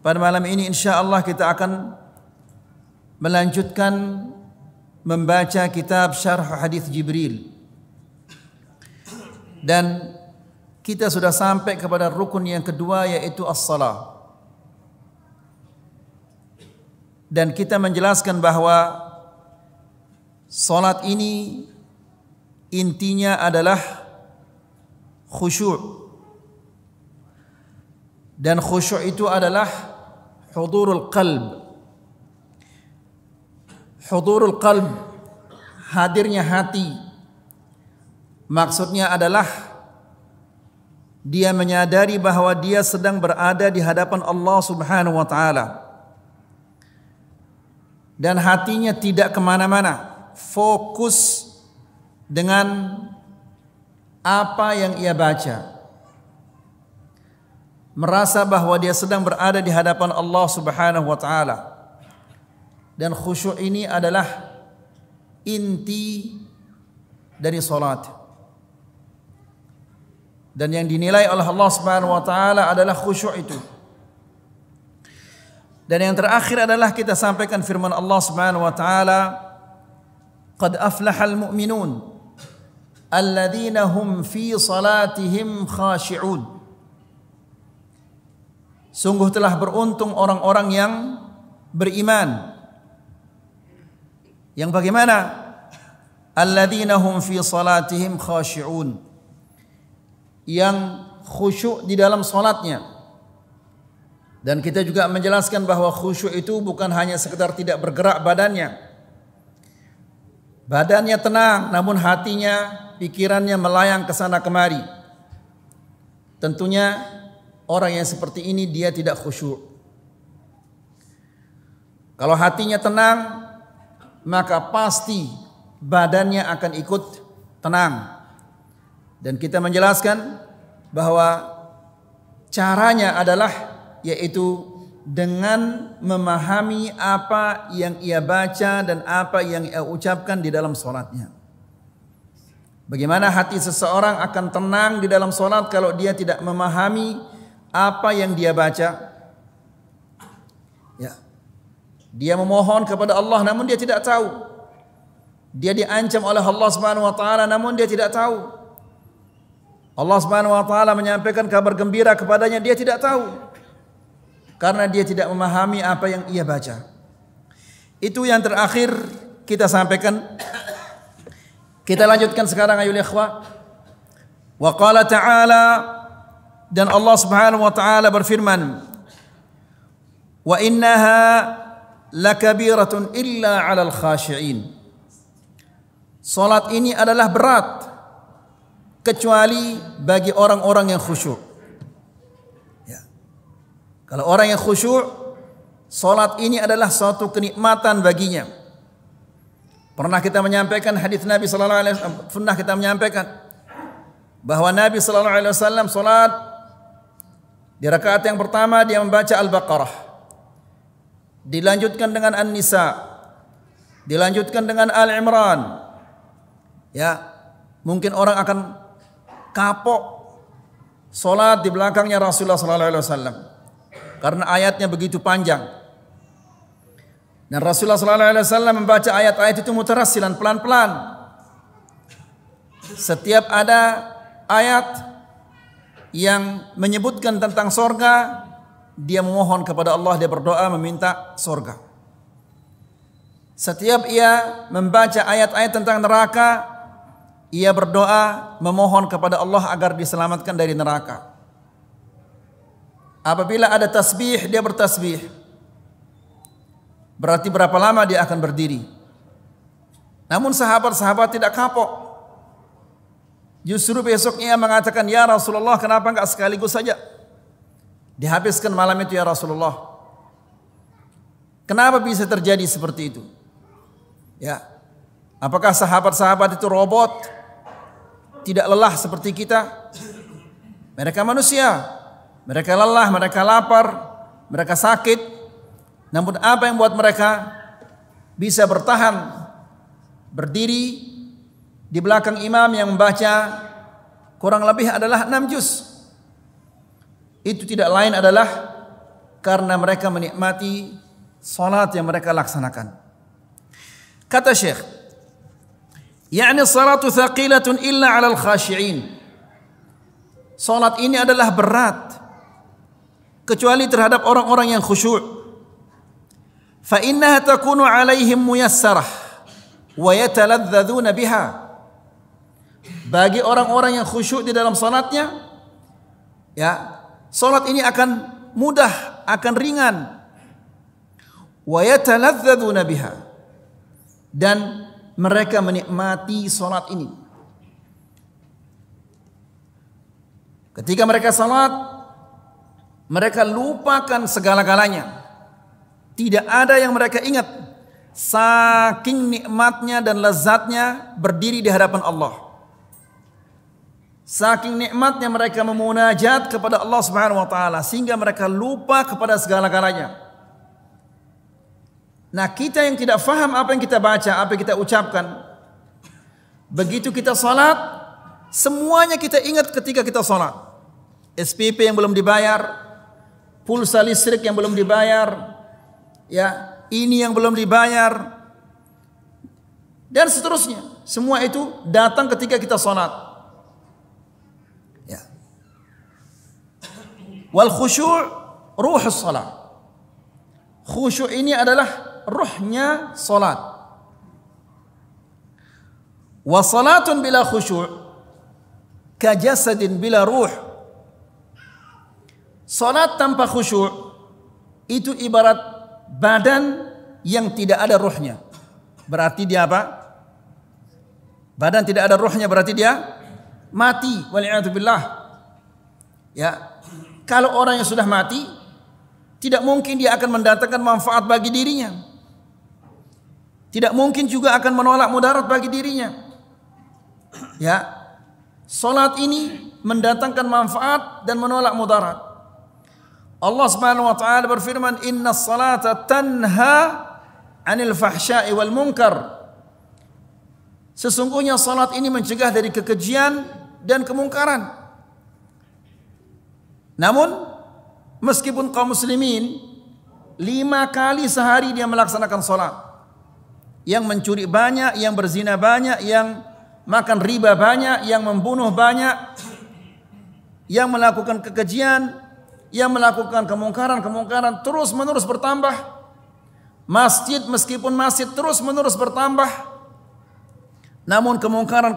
pada malam ini insyaallah kita akan melanjutkan membaca kitab Syarh Hadits Jibril. Dan kita sudah sampai kepada rukun yang kedua, yaitu as-salah. Dan kita menjelaskan bahwa salat ini intinya adalah khusyuk. Dan khusyuk itu adalah hudurul qalb. Hudurul qalb, hadirnya hati. Maksudnya adalah dia menyadari bahwa dia sedang berada di hadapan Allah Subhanahu wa ta'ala. Dan hatinya tidak kemana-mana, fokus dengan apa yang ia baca, merasa bahwa dia sedang berada di hadapan Allah Subhanahu wa ta'ala. Dan khusyuk ini adalah inti dari salat. Dan yang dinilai oleh Allah Subhanahu wa ta'ala adalah khusyuk itu. Dan yang terakhir adalah kita sampaikan firman Allah Subhanahu wa ta'ala, qad aflahal mu'minun alladzina hum fi salatihim khashi'un. Sungguh telah beruntung orang-orang yang beriman. Yang bagaimana? Alladzina hum fi salatihim khashi'un. Yang khusyuk di dalam salatnya. Dan kita juga menjelaskan bahwa khusyuk itu bukan hanya sekedar tidak bergerak badannya. Badannya tenang, namun hatinya, pikirannya melayang ke sana kemari. Tentunya orang yang seperti ini dia tidak khusyuk. Kalau hatinya tenang, maka pasti badannya akan ikut tenang. Dan kita menjelaskan bahwa caranya adalah yaitu dengan memahami apa yang ia baca dan apa yang ia ucapkan di dalam salatnya. Bagaimana hati seseorang akan tenang di dalam salat kalau dia tidak memahami apa yang dia baca? Ya. Dia memohon kepada Allah namun dia tidak tahu. Dia diancam oleh Allah Subhanahu wa taala namun dia tidak tahu. Allah Subhanahu wa taala menyampaikan kabar gembira kepadanya, dia tidak tahu. Karena dia tidak memahami apa yang ia baca. Itu yang terakhir kita sampaikan. Kita lanjutkan sekarang ayol ikhwah. Wa qala ta'ala, dan Allah Subhanahu wa taala berfirman, wa innaha lakabiratun illa 'alal khashi'in. Salat ini adalah berat kecuali bagi orang-orang yang khusyuk. Kalau orang yang khusyuk, salat ini adalah suatu kenikmatan baginya. Pernah kita menyampaikan hadis Nabi sallallahu alaihi wasallam, pernah kita menyampaikan bahwa Nabi sallallahu alaihi wasallam salat di rakaat yang pertama dia membaca Al-Baqarah. Dilanjutkan dengan An-Nisa. Dilanjutkan dengan Al-Imran. Ya, mungkin orang akan kapok salat di belakangnya Rasulullah sallallahu alaihi wasallam. Karena ayatnya begitu panjang. Dan Rasulullah SAW membaca ayat-ayat itu mutarassilan, pelan-pelan. Setiap ada ayat yang menyebutkan tentang sorga, dia memohon kepada Allah, dia berdoa meminta sorga. Setiap ia membaca ayat-ayat tentang neraka, ia berdoa memohon kepada Allah agar diselamatkan dari neraka. Apabila ada tasbih, dia bertasbih. Berarti berapa lama dia akan berdiri. Namun sahabat-sahabat tidak kapok. Justru besoknya mengatakan, ya Rasulullah, kenapa enggak sekaligus saja dihabiskan malam itu ya Rasulullah? Kenapa bisa terjadi seperti itu? Ya, apakah sahabat-sahabat itu robot? Tidak lelah seperti kita? Mereka manusia. Mereka lelah, mereka lapar, mereka sakit. Namun apa yang membuat mereka bisa bertahan berdiri di belakang imam yang membaca kurang lebih adalah 6 juz? Itu tidak lain adalah karena mereka menikmati salat yang mereka laksanakan. Kata Syekh, "Yani salatu thaqilatun illa 'alal khashi'in." Salat ini adalah berat kecuali terhadap orang-orang yang khusyuk. Fa innaha takunu 'alaihim muyassarah wa yataladzadzuna biha. Bagi orang-orang yang khusyuk di dalam salatnya, ya, salat ini akan mudah, akan ringan. Wa yataladzadzuna biha, dan mereka menikmati salat ini. Ketika mereka salat, mereka lupakan segala-galanya. Tidak ada yang mereka ingat. Saking nikmatnya dan lezatnya berdiri di hadapan Allah. Saking nikmatnya mereka memunajat kepada Allah Subhanahu wa taala sehingga mereka lupa kepada segala-galanya. Nah, kita yang tidak faham apa yang kita baca, apa yang kita ucapkan, begitu kita salat, semuanya kita ingat ketika kita salat. SPP yang belum dibayar, pulsa listrik yang belum dibayar, ya, ini yang belum dibayar, dan seterusnya. Semua itu datang ketika kita salat. Ya. Wal khusyu' ruhus salat. Khusyuk ini adalah ruhnya salat. Wa salatun bila khusyu' ka jasadin bila ruh. Salat tanpa khusyuk itu ibarat badan yang tidak ada ruhnya. Berarti dia apa? Badan tidak ada ruhnya berarti dia mati. Wal'iyadzubillah. Ya. Kalau orang yang sudah mati, tidak mungkin dia akan mendatangkan manfaat bagi dirinya. Tidak mungkin juga akan menolak mudarat bagi dirinya. Ya. Salat ini mendatangkan manfaat dan menolak mudarat. Allah Subhanahu wa taala berfirman, "Innas salata tanha 'anil fahsya'i wal munkar." Sesungguhnya salat ini mencegah dari kekejian dan kemungkaran. Namun meskipun kaum muslimin 5 kali sehari dia melaksanakan salat, yang mencuri banyak, yang berzina banyak, yang makan riba banyak, yang membunuh banyak, yang melakukan kekejian, yang melakukan kemungkaran terus menerus bertambah. Masjid meskipun masjid terus menerus bertambah, namun kemungkaran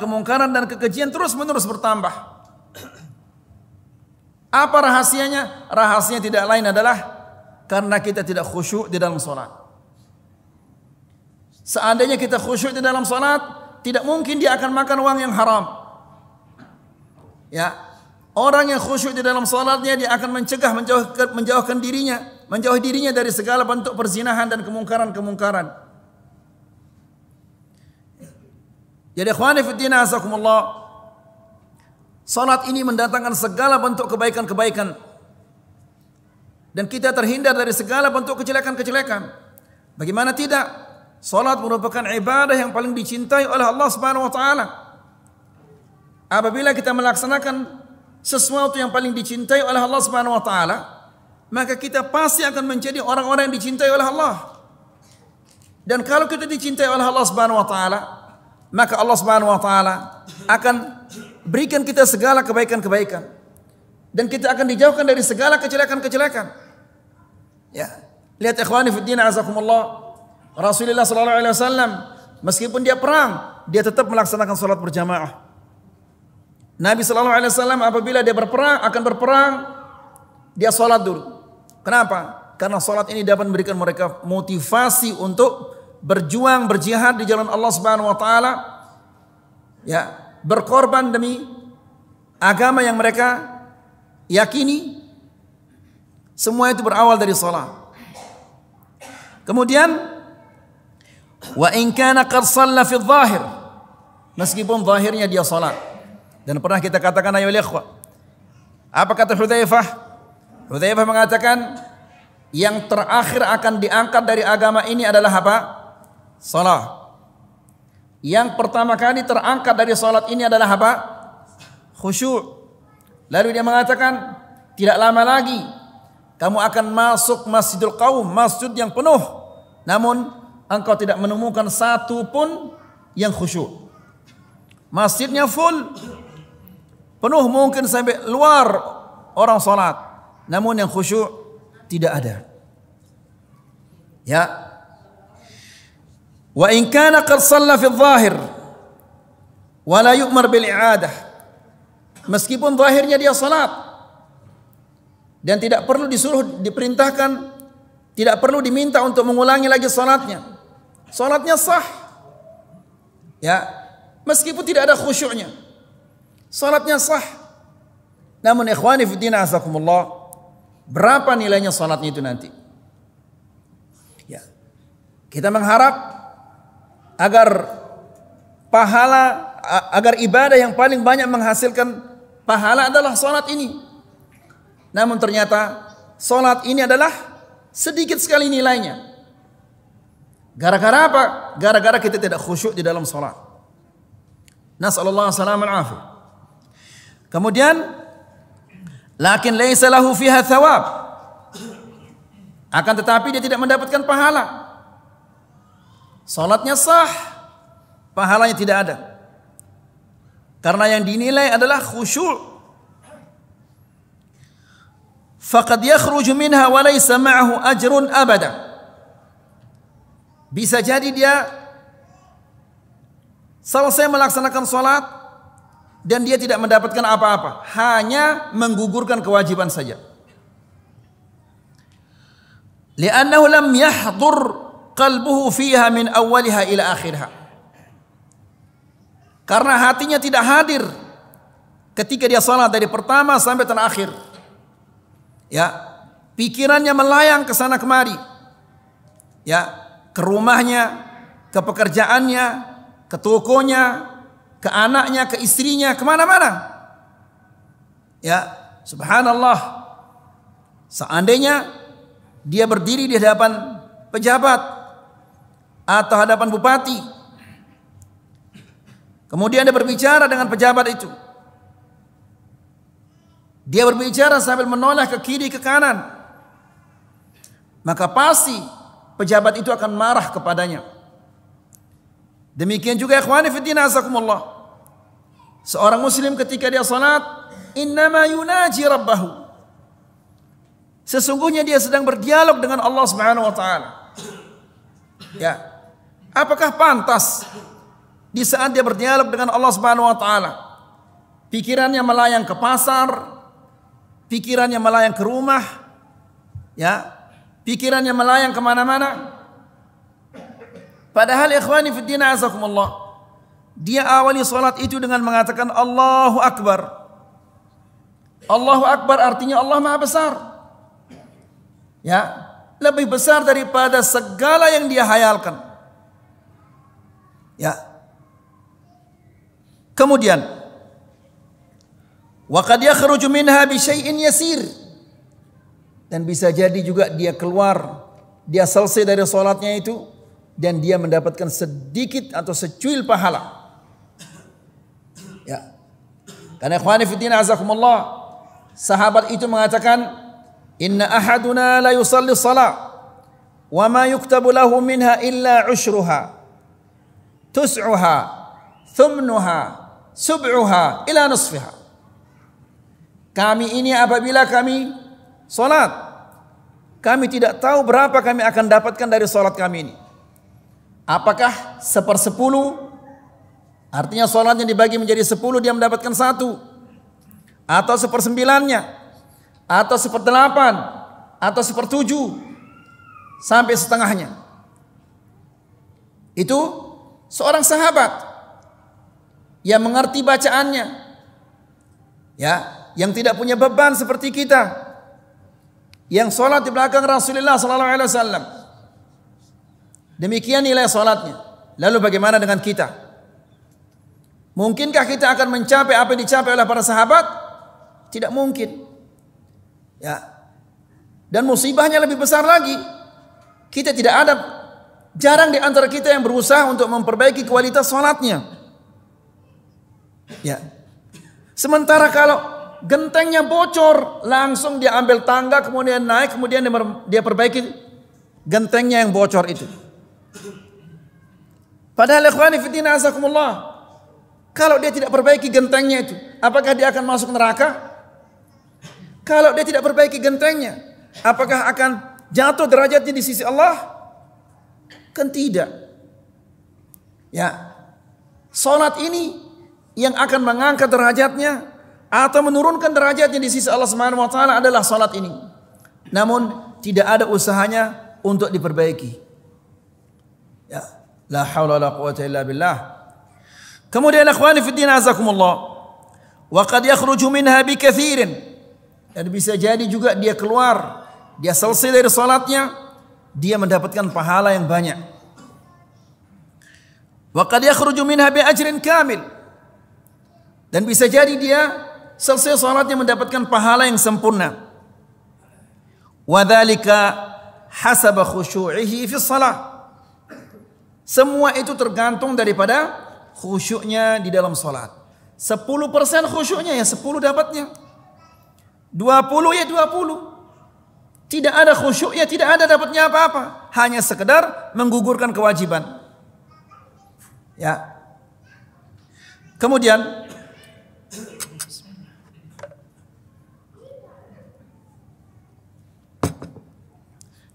dan kekejian terus menerus bertambah. Apa rahasianya? Rahasianya tidak lain adalah karena kita tidak khusyuk di dalam salat. Seandainya kita khusyuk di dalam salat, tidak mungkin dia akan makan uang yang haram. Ya. Orang yang khusyuk di dalam salatnya, dia akan menjauhi dirinya dari segala bentuk perzinahan dan kemungkaran. Jadi ikhwani fi din azakumullah, salat ini mendatangkan segala bentuk kebaikan-kebaikan dan kita terhindar dari segala bentuk kejelekan-kejelekan. Bagaimana tidak? Salat merupakan ibadah yang paling dicintai oleh Allah Subhanahu wa taala. Apabila kita melaksanakan sesuatu yang paling dicintai oleh Allah Subhanahu wa taala, maka kita pasti akan menjadi orang-orang yang dicintai oleh Allah. Dan kalau kita dicintai oleh Allah Subhanahu wa taala, maka Allah Subhanahu wa taala akan berikan kita segala kebaikan-kebaikan dan kita akan dijauhkan dari segala kejelekan-kejelekan. Ya, lihat ikhwani fi din azakumullah, Rasulullah sallallahu alaihi wasallam meskipun dia perang, dia tetap melaksanakan salat berjamaah. Nabi sallallahu alaihi wasallam apabila dia akan berperang, dia salat dulu. Kenapa? Karena salat ini dapat memberikan mereka motivasi untuk berjuang, berjihad di jalan Allah Subhanahu wa taala. Ya, berkorban demi agama yang mereka yakini. Semua itu berawal dari salat. Kemudian wa in kana qad shalla fi dhahir, meskipun zahirnya dia salat. Dan pernah kita katakan ayo ikhwah, apa kata Hudzaifah? Hudzaifah mengatakan yang terakhir akan diangkat dari agama ini adalah apa? Salat. Yang pertama kali terangkat dari salat ini adalah apa? Khusyuk. Lalu dia mengatakan tidak lama lagi kamu akan masuk Masjidul Qaum, masjid yang penuh, namun engkau tidak menemukan satu pun yang khusyuk. Masjidnya full, penuh mungkin sampai luar orang salat, namun yang khusyuk tidak ada. Ya. Wa in kana qad shalla fi adh-dhahir wa la yu'mar bil i'adah. Meskipun zahirnya dia salat dan tidak perlu disuruh, diperintahkan, tidak perlu diminta untuk mengulangi lagi salatnya. Salatnya sah. Ya, meskipun tidak ada khusyuknya. Salatnya sah. Namun ikhwani fi din azakumullah, berapa nilainya salatnya itu nanti? Ya. Kita mengharap agar pahala, agar ibadah yang paling banyak menghasilkan pahala adalah salat ini. Namun ternyata salat ini adalah sedikit sekali nilainya. Gara-gara apa? Gara-gara kita tidak khusyuk di dalam salat. Nas'alullah salam al-afiyah. Kemudian, lakin laisa lahu fiha thawab. Akan tetapi dia tidak mendapatkan pahala. Salatnya sah, pahalanya tidak ada. Karena yang dinilai adalah khusyuk. Faqad yakhruju minha wa laysa ma'ahu ajrun abada. Bisa jadi dia selesai melaksanakan salat dan dia tidak mendapatkan apa-apa, hanya menggugurkan kewajiban saja. Li'annahu lam yahdur qalbuhu fiha min awwaliha ila akhirha. Karena hatinya tidak hadir ketika dia salat dari pertama sampai terakhir. Ya, pikirannya melayang ke sana kemari. Ya, ke rumahnya, ke pekerjaannya, ke tokonya, ke anaknya, ke istrinya, kemana-mana. Ya, subhanallah. Seandainya dia berdiri di hadapan pejabat atau hadapan bupati, kemudian dia berbicara dengan pejabat itu, dia berbicara sambil menoleh ke kiri ke kanan, maka pasti pejabat itu akan marah kepadanya. Demikian juga ikhwani fiddin azakumullah, seorang muslim ketika dia salat, innama yunaji rabbahu, sesungguhnya dia sedang berdialog dengan Allah Subhanahu wa taala. Ya. Apakah pantas di saat dia berdialog dengan Allah Subhanahu wa taala, pikirannya melayang ke pasar, pikirannya melayang ke rumah, ya, pikirannya melayang kemana-mana? Padahal ikhwani fiddin azakumullah, dia awali salat itu dengan mengatakan Allahu Akbar. Allahu Akbar artinya Allah Maha Besar. Ya, lebih besar daripada segala yang dia hayalkan. Ya. Kemudian, wa qad yakhruju minha bi syai'in yasir. Dan bisa jadi juga dia keluar, dia selesai dari salatnya itu dan dia mendapatkan sedikit atau secuil pahala. Ya. Karena ikhwani fiddin azakumullah, sahabat itu mengatakan, inna ahaduna la yusalli shalah wa ma yuktabu lahu minha illa ushruha tus'uha thumnuha sub'uha ila nusfiha. Kami ini apabila kami salat, kami tidak tahu berapa kami akan dapatkan dari salat kami ini. Apakah 1/10, artinya salatnya dibagi menjadi 10 dia mendapatkan 1, atau 1/9-nya, atau 1/8, atau 1/7, sampai setengahnya. Itu seorang sahabat yang mengerti bacaannya, ya, yang tidak punya beban seperti kita, yang sholat di belakang Rasulullah SAW. Demikian nilai sholatnya. Lalu bagaimana dengan kita? Mungkinkah kita akan mencapai apa yang dicapai oleh para sahabat? Tidak mungkin. Ya. Dan musibahnya lebih besar lagi. Kita tidak ada, jarang di antara kita yang berusaha untuk memperbaiki kualitas sholatnya. Ya. Sementara kalau gentengnya bocor, langsung dia ambil tangga, kemudian naik, kemudian dia perbaiki gentengnya yang bocor itu. Padahal ikhwani fiddin azakumullah, kalau dia tidak perbaiki gentengnya itu, apakah dia akan masuk neraka? Kalau dia tidak perbaiki gentengnya, apakah akan jatuh derajatnya di sisi Allah? Kan tidak. Ya, salat ini yang akan mengangkat derajatnya atau menurunkan derajatnya di sisi Allah Subhanahu wa taala adalah salat ini. Namun tidak ada usahanya untuk diperbaiki. Ya, la haula wala quwwata illa billah. Kemudian akhwani fi din azakumullah, wa qad yakhruju minha bi katsirin. Dan bisa jadi juga dia keluar, dia selesai dari salatnya, dia mendapatkan pahala yang banyak. Wa qad yakhruju minha bi ajrin kamil. Dan bisa jadi dia selesai salatnya mendapatkan pahala yang sempurna. Wa dzalika hasaba khusyu'ihi fi shalah. Semua itu tergantung daripada khusyuknya di dalam salat. 10% khusyuknya ya 10 dapatnya. 20 ya 20. Tidak ada khusyuk ya tidak ada dapatnya apa-apa. Hanya sekedar menggugurkan kewajiban. Ya. Kemudian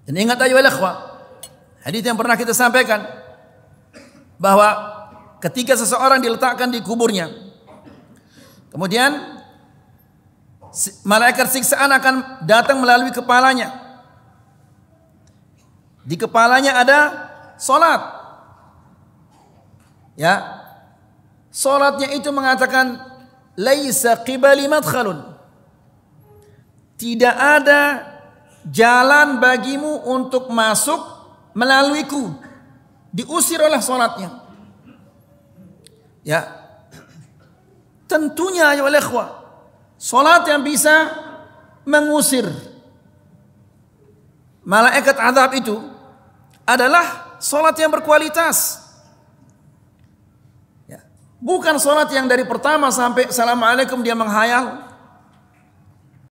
dan ingat ayyuhal ikhwah, hadis yang pernah kita sampaikan bahwa ketika seseorang diletakkan di kuburnya, kemudian malaikat siksaan akan datang melalui kepalanya. Di kepalanya ada salat. Ya. Salatnya itu mengatakan laisa qibali madkhalun. Tidak ada jalan bagimu untuk masuk melaluiku. Diusir oleh salatnya. Ya. Tentunya ya ikhwah, salat yang bisa mengusir malaikat azab itu adalah salat yang berkualitas. Ya. Bukan salat yang dari pertama sampai assalamualaikum dia menghayal.